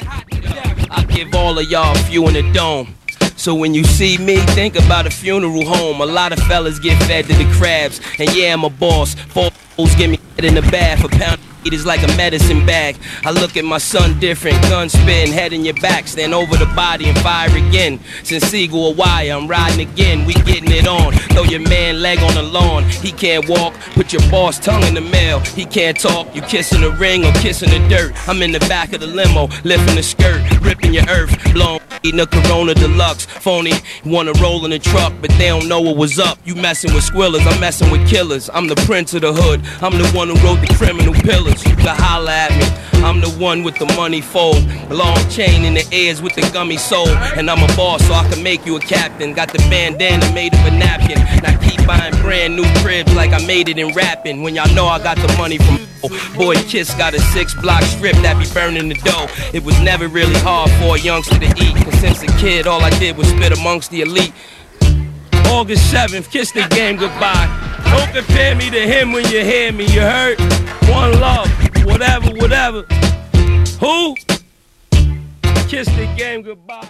I give all of y'all a few in the dome. So when you see me, think about a funeral home. A lot of fellas get fed to the crabs. And yeah, I'm a boss. 4 fools give me head in the bath. A pound of weed is like a medicine bag. I look at my son different. Gun spitting, head in your back. Stand over the body and fire again. Since Siegel wire, I'm riding again. We getting it on. Throw your man leg on the lawn. He can't walk. Put your boss tongue in the mail. He can't talk. You kissing the ring or kissing the dirt. I'm in the back of the limo, lifting the skirt, ripping your earth, blowing eating a Corona Deluxe. Phony wanna roll in the truck, but they don't know what was up. You messing with squillers, I'm messing with killers. I'm the prince of the hood, I'm the one who wrote the criminal pillars. You can holler at me, I'm the one with the money fold. Long chain in the ears with the gummy soul. And I'm a boss, so I can make you a captain. Got the bandana made of a napkin. Now keep buying brand new cribs like I made it in rapping. When y'all know I got the money from Boy Kiss got a 6-block strip that be burning the dough. It was never really hard for a youngster to eat, cause since a kid all I did was spit amongst the elite. August 7th, kiss the game goodbye. Don't compare me to him when you hear me, you heard? One love, whatever, whatever. Who? Kiss the game goodbye.